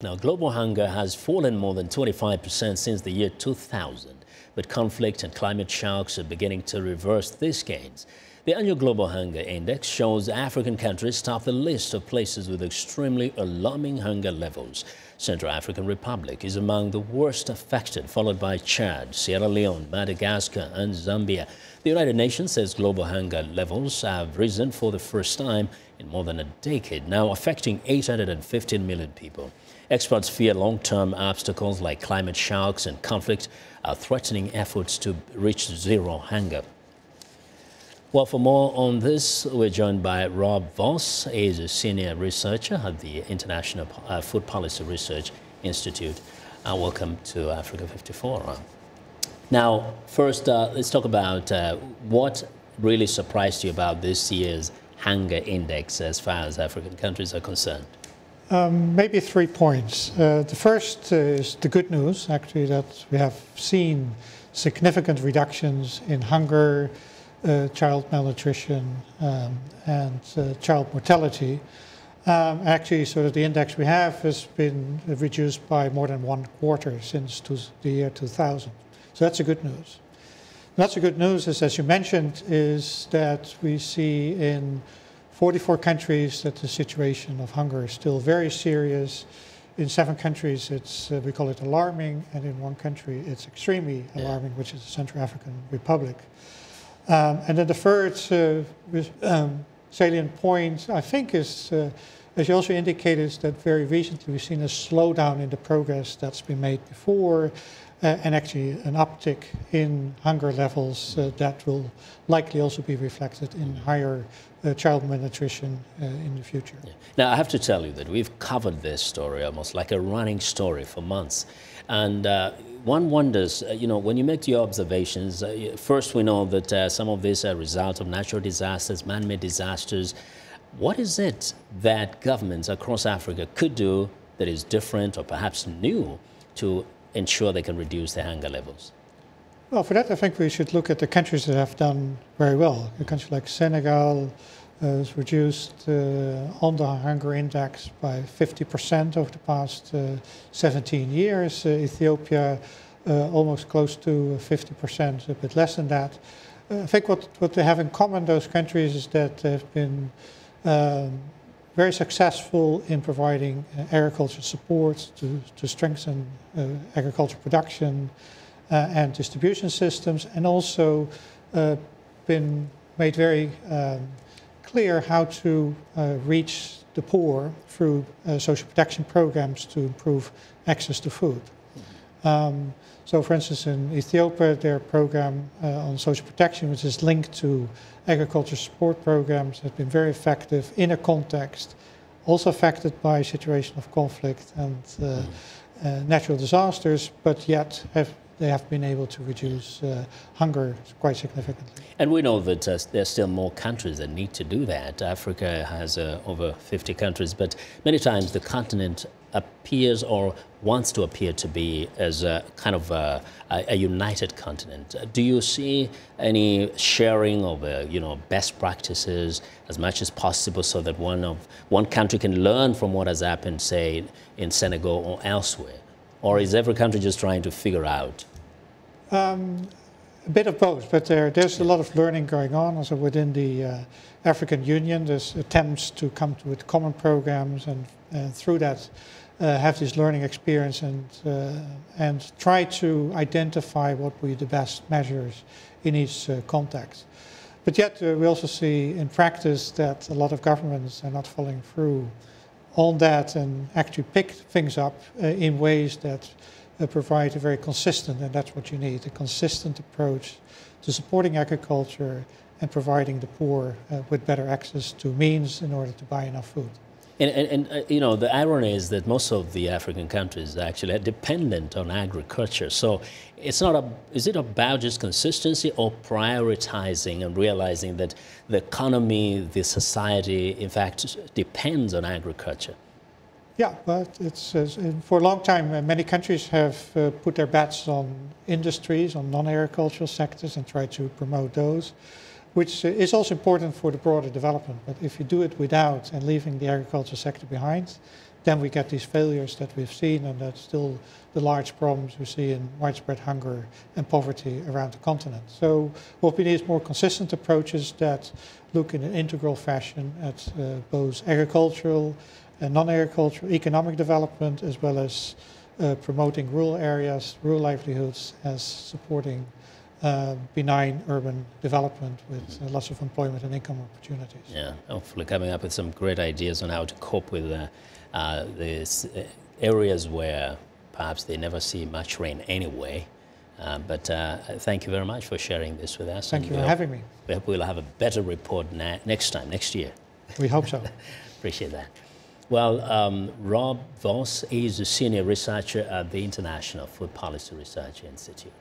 Now, global hunger has fallen more than 25% since the year 2000, but conflict and climate shocks are beginning to reverse these gains. The annual Global Hunger Index shows African countries top the list of places with extremely alarming hunger levels. Central African Republic is among the worst affected, followed by Chad, Sierra Leone, Madagascar and Zambia. The United Nations says global hunger levels have risen for the first time in more than a decade, now affecting 815 million people. Experts fear long-term obstacles like climate shocks and conflict are threatening efforts to reach zero hunger. Well, for more on this, we're joined by Rob Voss. He is a senior researcher at the International Food Policy Research Institute. Welcome to Africa 54. Now, first, let's talk about what really surprised you about this year's hunger index as far as African countries are concerned. Maybe 3 points. The first is the good news, actually, that we have seen significant reductions in hunger, child malnutrition, and child mortality. Actually, sort of the index we have has been reduced by more than 1/4 since the year 2000. So that's a good news. Not so good news is, as you mentioned, is that we see in 44 countries that the situation of hunger is still very serious. In 7 countries, it's we call it alarming, and in 1 country, it's extremely alarming, which is the Central African Republic. And then the third salient point, I think, is, as you also indicated, is that very recently we've seen a slowdown in the progress that's been made before, and actually an uptick in hunger levels that will likely also be reflected in higher child malnutrition in the future. Yeah. Now, I have to tell you that we've covered this story almost like a running story for months. And one wonders, when you make your observations, first we know that some of these are a result of natural disasters, man-made disasters. What is it that governments across Africa could do that is different or perhaps new to ensure they can reduce their hunger levels? Well, for that, I think we should look at the countries that have done very well. A country like Senegal has reduced on the hunger index by 50% over the past 17 years. Ethiopia almost close to 50%, a bit less than that. I think what they have in common, those countries, is that they've been very successful in providing agricultural support to strengthen agricultural production and distribution systems, and also been made very clear how to reach the poor through social protection programs to improve access to food. So, for instance, in Ethiopia, their program on social protection, which is linked to agriculture support programs, has been very effective in a context also affected by a situation of conflict and natural disasters, but yet they have been able to reduce hunger quite significantly. And we know that there are still more countries that need to do that. Africa has over 50 countries, but many times the continent appears or wants to appear to be as a kind of a united continent. Do you see any sharing of best practices as much as possible so that one country can learn from what has happened, say, in Senegal or elsewhere? Or is every country just trying to figure out? A bit of both, but there's a lot of learning going on. Also within the African Union, there's attempts to come to with common programs and through that have this learning experience and try to identify what will be the best measures in each context. But yet we also see in practice that a lot of governments are not following through on that and actually pick things up in ways that provide a very consistent, and that's what you need, a consistent approach to supporting agriculture and providing the poor with better access to means in order to buy enough food. And the irony is that most of the African countries actually are dependent on agriculture. So it's not is it about just consistency or prioritizing and realizing that the economy, the society, in fact, depends on agriculture? Yeah, but it's for a long time, many countries have put their bets on industries, on non-agricultural sectors, and tried to promote those, which is also important for the broader development. But if you do it without and leaving the agricultural sector behind, then we get these failures that we've seen, and that's still the large problems we see in widespread hunger and poverty around the continent. So what we need is more consistent approaches that look in an integral fashion at both agricultural and non-agricultural economic development, as well as promoting rural areas, rural livelihoods, as supporting benign urban development with lots of employment and income opportunities. Yeah, hopefully coming up with some great ideas on how to cope with these areas where perhaps they never see much rain anyway. But thank you very much for sharing this with us. Thank you for having me. We hope we'll have a better report next year. We hope so. Appreciate that. Well, Rob Vos is a senior researcher at the International Food Policy Research Institute.